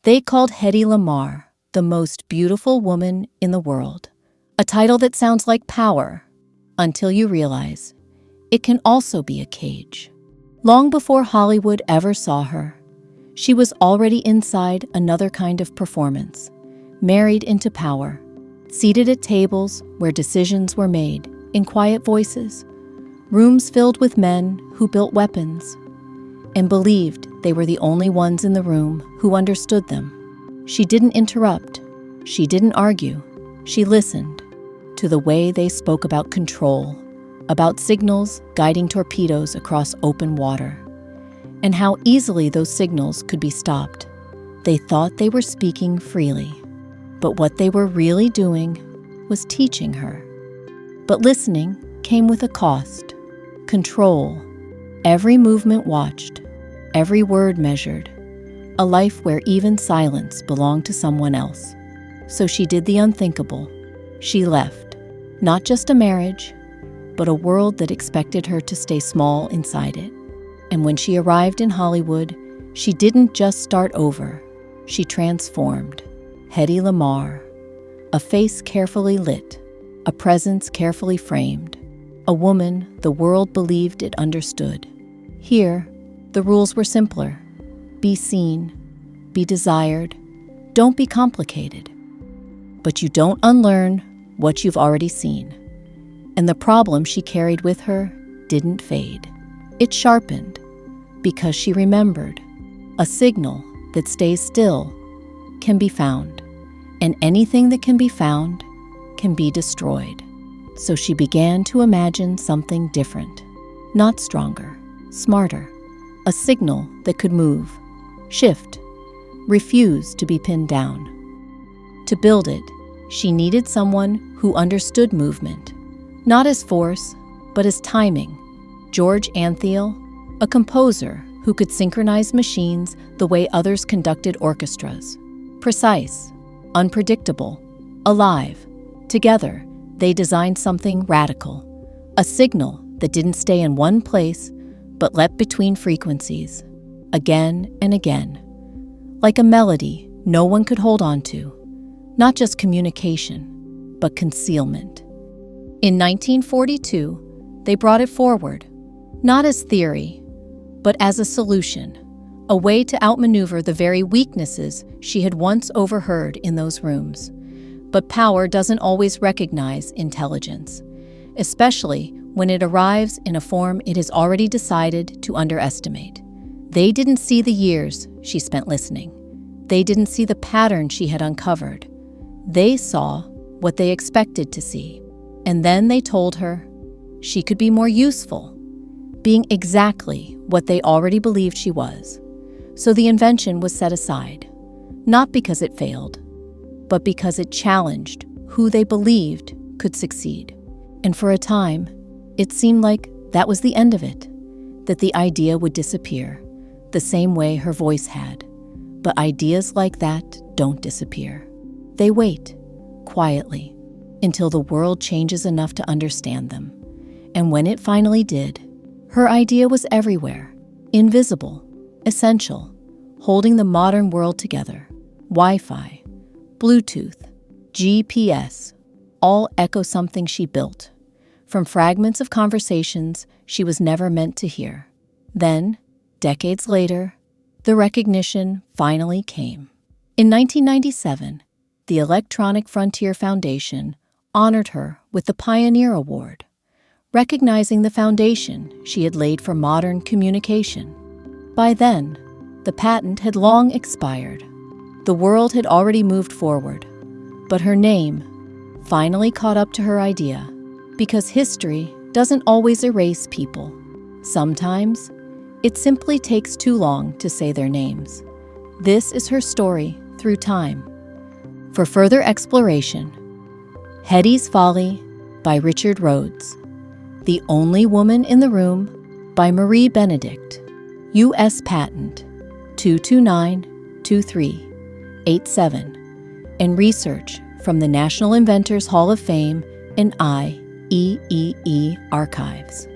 They called Hedy Lamarr the most beautiful woman in the world, a title that sounds like power until you realize it can also be a cage. Long before Hollywood ever saw her, she was already inside another kind of performance, married into power, seated at tables where decisions were made in quiet voices, rooms filled with men who built weapons and believed they were the only ones in the room who understood them. She didn't interrupt. She didn't argue. She listened to the way they spoke about control, about signals guiding torpedoes across open water, and how easily those signals could be stopped. They thought they were speaking freely, but what they were really doing was teaching her. But listening came with a cost. Control. Every movement watched, every word measured, a life where even silence belonged to someone else. So she did the unthinkable. She left, not just a marriage, but a world that expected her to stay small inside it. And when she arrived in Hollywood, she didn't just start over. She transformed. Hedy Lamarr, a face carefully lit, a presence carefully framed, a woman the world believed it understood. Here, the rules were simpler. Be seen, be desired, don't be complicated. But you don't unlearn what you've already seen. And the problem she carried with her didn't fade. It sharpened because she remembered. A signal that stays still can be found, and anything that can be found can be destroyed. So she began to imagine something different, not stronger, smarter, a signal that could move, shift, refuse to be pinned down. To build it, she needed someone who understood movement, not as force, but as timing. George Antheil, a composer who could synchronize machines the way others conducted orchestras. Precise, unpredictable, alive. Together, they designed something radical, a signal that didn't stay in one place, but leapt between frequencies, again and again. Like a melody no one could hold on to, not just communication, but concealment. In 1942, they brought it forward, not as theory, but as a solution, a way to outmaneuver the very weaknesses she had once overheard in those rooms. But power doesn't always recognize intelligence, especially when it arrives in a form it has already decided to underestimate. They didn't see the years she spent listening. They didn't see the pattern she had uncovered. They saw what they expected to see. And then they told her she could be more useful, being exactly what they already believed she was. So the invention was set aside, not because it failed, but because it challenged who they believed could succeed. And for a time, it seemed like that was the end of it, that the idea would disappear, the same way her voice had. But ideas like that don't disappear. They wait, quietly, until the world changes enough to understand them. And when it finally did, her idea was everywhere, invisible, essential, holding the modern world together. Wi-Fi, Bluetooth, GPS, all echo something she built, from fragments of conversations she was never meant to hear. Then, decades later, the recognition finally came. In 1997, the Electronic Frontier Foundation honored her with the Pioneer Award, recognizing the foundation she had laid for modern communication. By then, the patent had long expired. The world had already moved forward, but her name finally caught up to her idea, because history doesn't always erase people. Sometimes, it simply takes too long to say their names. This is her story through time. For further exploration, Hedy's Folly by Richard Rhodes, The Only Woman in the Room by Marie Benedict, U.S. Patent 2292387, and research from the National Inventors Hall of Fame and IEEE Archives.